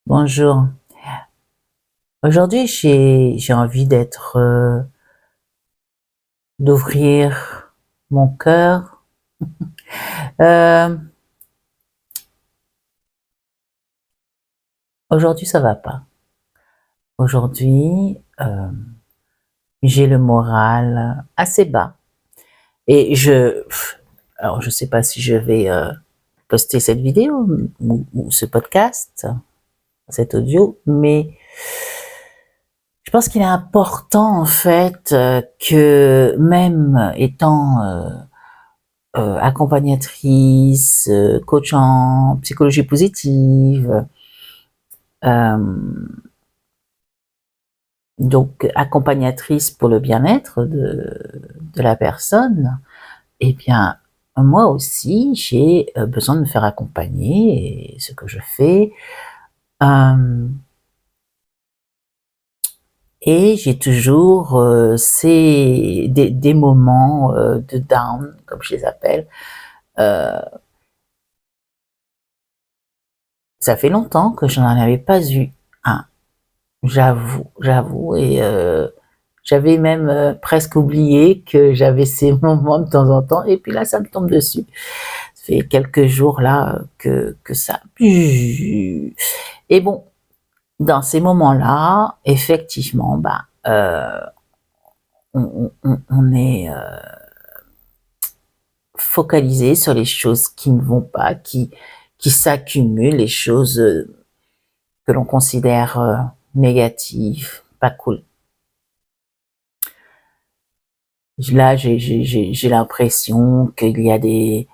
Bonjour. Aujourd'hui, j'ai envie d'ouvrir mon cœur. Euh, Aujourd'hui, ça va pas. Aujourd'hui, j'ai le moral assez bas et alors je sais pas si je vais poster cette vidéo ou ce podcast, cet audio, mais je pense qu'il est important en fait que même étant accompagnatrice, coach en psychologie positive, euh, donc accompagnatrice pour le bien-être de la personne, eh bien, moi aussi, j'ai besoin de me faire accompagner, et ce que je fais. Euh, et j'ai toujours des moments de down, comme je les appelle. Euh, Ça fait longtemps que je n'en avais pas eu un. J'avoue, et j'avais même presque oublié que j'avais ces moments de temps en temps, et puis là, ça me tombe dessus. Ça fait quelques jours là que ça. Et bon, dans ces moments-là, effectivement, on est focalisé sur les choses qui ne vont pas, qui s'accumulent, les choses que l'on considère négatives, pas cool. Là, j'ai l'impression qu'il y a des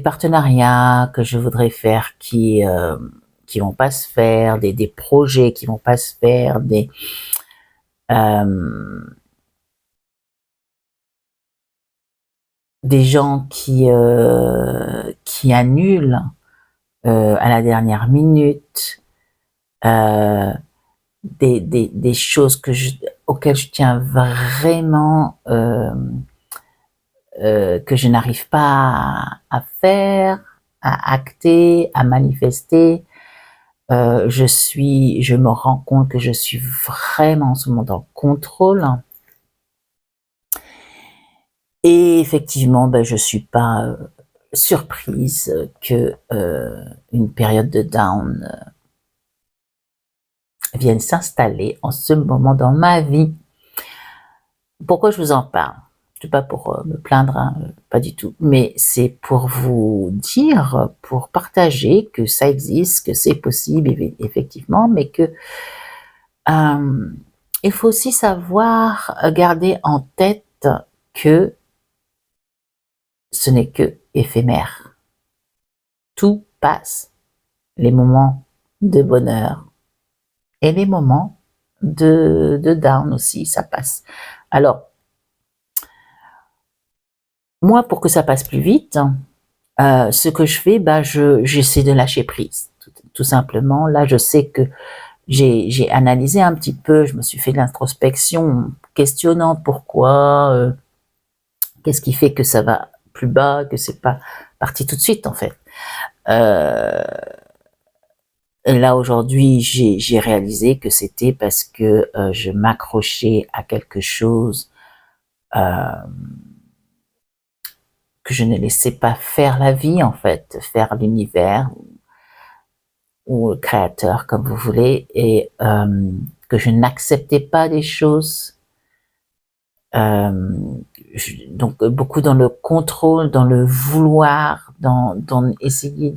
partenariats que je voudrais faire qui vont pas se faire, des projets qui vont pas se faire, euh, des gens qui annulent à la dernière minute, euh, des choses auxquelles je tiens vraiment, que je n'arrive pas à faire, à acter, à manifester. Je me rends compte que je suis vraiment en ce moment dans le contrôle. Et effectivement, je suis pas surprise que une période de down vienne s'installer en ce moment dans ma vie. Pourquoi je vous en parle? C'est pas pour me plaindre, hein, pas du tout, mais c'est pour vous dire, pour partager que ça existe, que c'est possible effectivement, mais que euh, il faut aussi savoir garder en tête que ce n'est que éphémère. Tout passe. Les moments de bonheur et les moments de down aussi, ça passe. Alors, moi, pour que ça passe plus vite, ce que je fais, j'essaie de lâcher prise, tout simplement. Là, je sais que j'ai analysé un petit peu, je me suis fait de l'introspection, questionnant pourquoi, qu'est-ce qui fait que ça va plus bas, que c'est pas parti tout de suite, en fait. Euh, Là aujourd'hui, j'ai réalisé que c'était parce que je m'accrochais à quelque chose euh, que je ne laissais pas faire la vie, en fait, faire l'univers ou le créateur, comme vous voulez, et que je n'acceptais pas des choses. Donc beaucoup dans le contrôle, dans le vouloir, dans essayer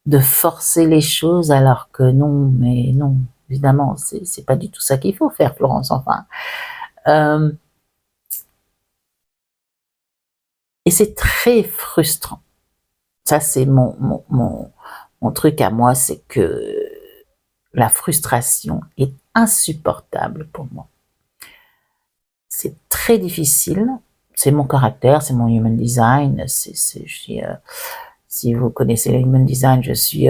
de forcer les choses, alors que non, mais non, évidemment, c'est pas du tout ça qu'il faut faire, Florence, enfin. Euh, et c'est très frustrant. Ça, c'est mon truc à moi, c'est que la frustration est insupportable pour moi. C'est très difficile. C'est mon caractère, c'est mon human design. Si vous connaissez le human design, je suis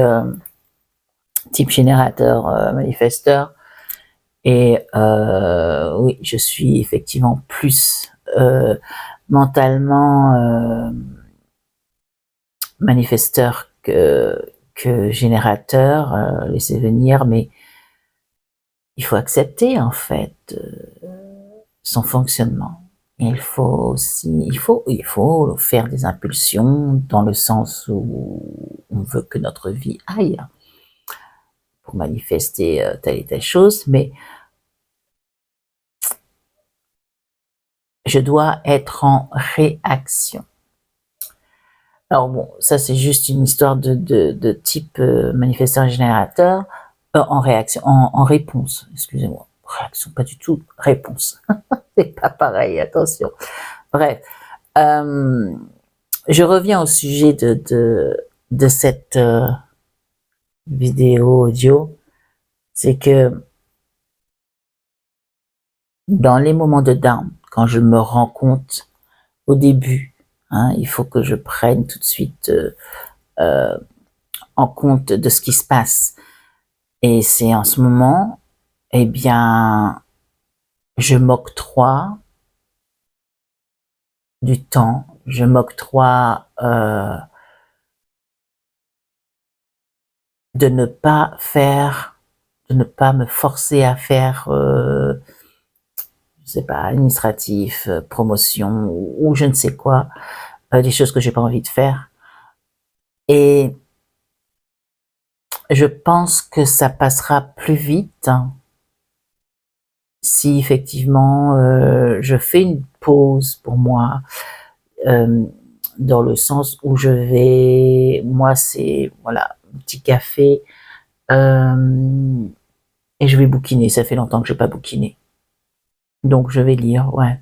type générateur, manifesteur. Et oui, je suis effectivement plus mentalement manifesteur générateur, laisser venir, mais il faut accepter en fait son fonctionnement. Et il faut aussi, il faut faire des impulsions dans le sens où on veut que notre vie aille pour manifester telle et telle chose, mais je dois être en réaction. Alors bon, ça c'est juste une histoire de type manifesteur et générateur, en réaction, en réponse, excusez-moi. Réaction, pas du tout, réponse. C'est pas pareil, attention. Bref, je reviens au sujet de cette vidéo audio, c'est que dans les moments de down, quand je me rends compte au début, hein, il faut que je prenne tout de suite en compte de ce qui se passe. Et c'est en ce moment, eh bien, je m'octroie du temps, je m'octroie de ne pas me forcer à faire, je sais pas, administratif, promotion ou je ne sais quoi, des choses que j'ai pas envie de faire. Et je pense que ça passera plus vite si effectivement je fais une pause pour moi, dans le sens où je vais, moi c'est voilà, un petit café, et je vais bouquiner. Ça fait longtemps que je n'ai pas bouquiné, donc je vais lire, ouais.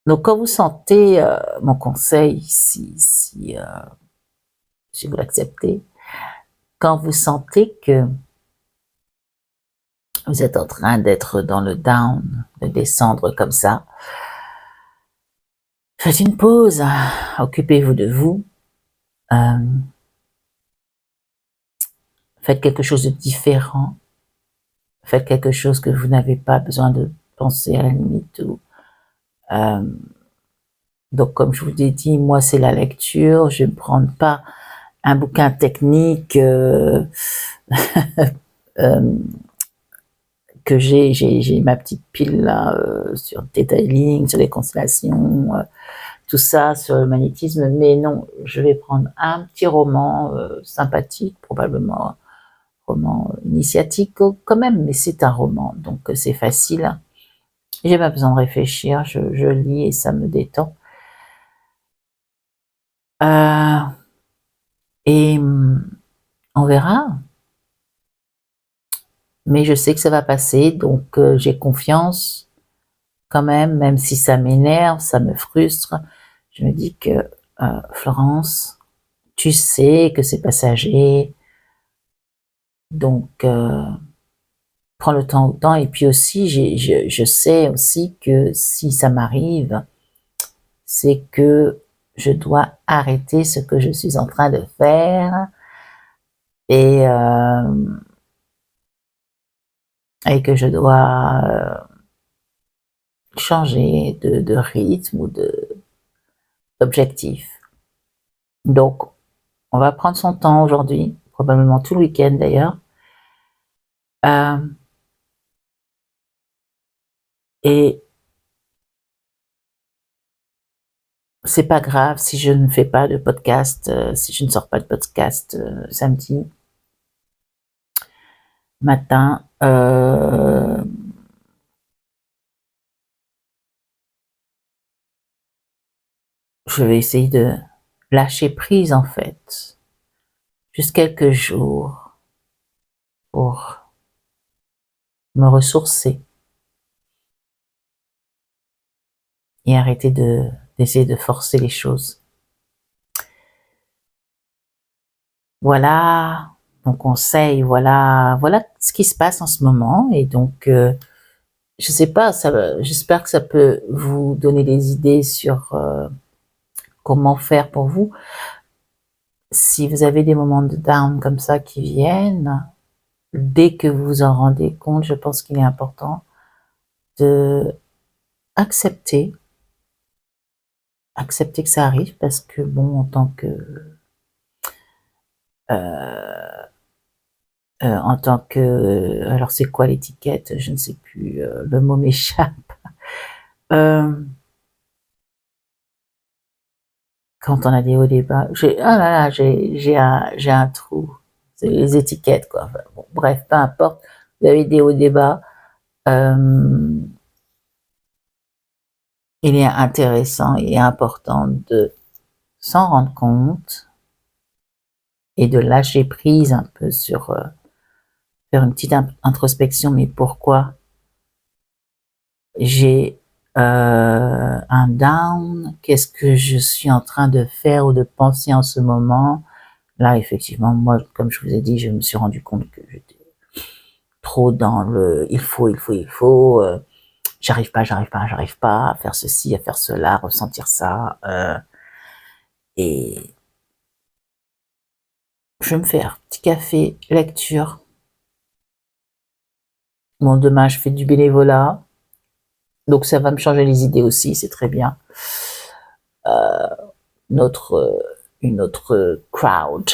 Donc quand vous sentez mon conseil, si vous l'acceptez, quand vous sentez que vous êtes en train d'être dans le down, de descendre comme ça, faites une pause, occupez-vous de vous, faites quelque chose de différent, faites quelque chose que vous n'avez pas besoin de penser à la limite. Donc comme je vous ai dit, moi c'est la lecture, je ne prends pas un bouquin technique que j'ai ma petite pile là sur detailing, sur les constellations, tout ça, sur le magnétisme, mais non, je vais prendre un petit roman sympathique, probablement un roman initiatique quand même, mais c'est un roman, donc c'est facile. J'ai pas besoin de réfléchir, je lis et ça me détend. Et on verra. Mais je sais que ça va passer, donc j'ai confiance quand même si ça m'énerve, ça me frustre. Je me dis que Florence, tu sais que c'est passager, donc prends le temps autant. Et puis aussi, je sais aussi que si ça m'arrive, c'est que je dois arrêter ce que je suis en train de faire et que je dois changer de rythme ou d'objectif. Donc, on va prendre son temps aujourd'hui, probablement tout le week-end d'ailleurs. Et c'est pas grave si je ne fais pas de podcast, si je ne sors pas de podcast samedi matin. Je vais essayer de lâcher prise en fait, juste quelques jours pour me ressourcer et arrêter d'essayer de forcer les choses. Voilà mon conseil, voilà ce qui se passe en ce moment. Et donc je sais pas, j'espère que ça peut vous donner des idées sur comment faire pour vous. Si vous avez des moments de down comme ça qui viennent, dès que vous vous en rendez compte, je pense qu'il est important de accepter que ça arrive, parce que bon, en tant que en tant que... alors c'est quoi l'étiquette? Je ne sais plus, le mot m'échappe. Quand on a des hauts débats, ah là là, j'ai un trou. C'est les étiquettes, quoi. Enfin, bon, bref, peu importe. Vous avez des hauts débats. Il est intéressant et important de s'en rendre compte et de lâcher prise un peu sur, faire une petite introspection. Mais pourquoi j'ai un down? Qu'est-ce que je suis en train de faire ou de penser en ce moment? Là, effectivement, moi, comme je vous ai dit, je me suis rendu compte que j'étais trop dans le il faut, j'arrive pas à faire ceci, à faire cela, à ressentir ça, et je vais me faire un petit café, lecture. Bon, demain, je fais du bénévolat, donc ça va me changer les idées aussi, c'est très bien. Notre, une autre crowd,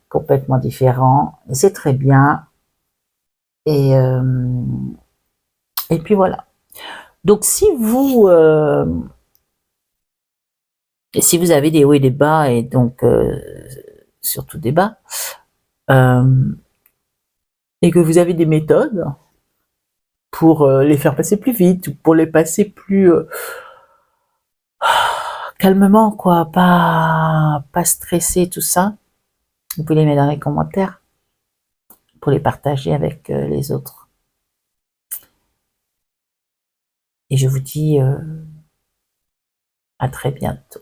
complètement différent, c'est très bien. Et, et puis voilà. Donc si vous avez des hauts et des bas, et donc surtout des bas, et que vous avez des méthodes pour les faire passer plus vite, ou pour les passer plus calmement, quoi, pas stressé, tout ça, vous pouvez les mettre dans les commentaires pour les partager avec les autres. Et je vous dis à très bientôt.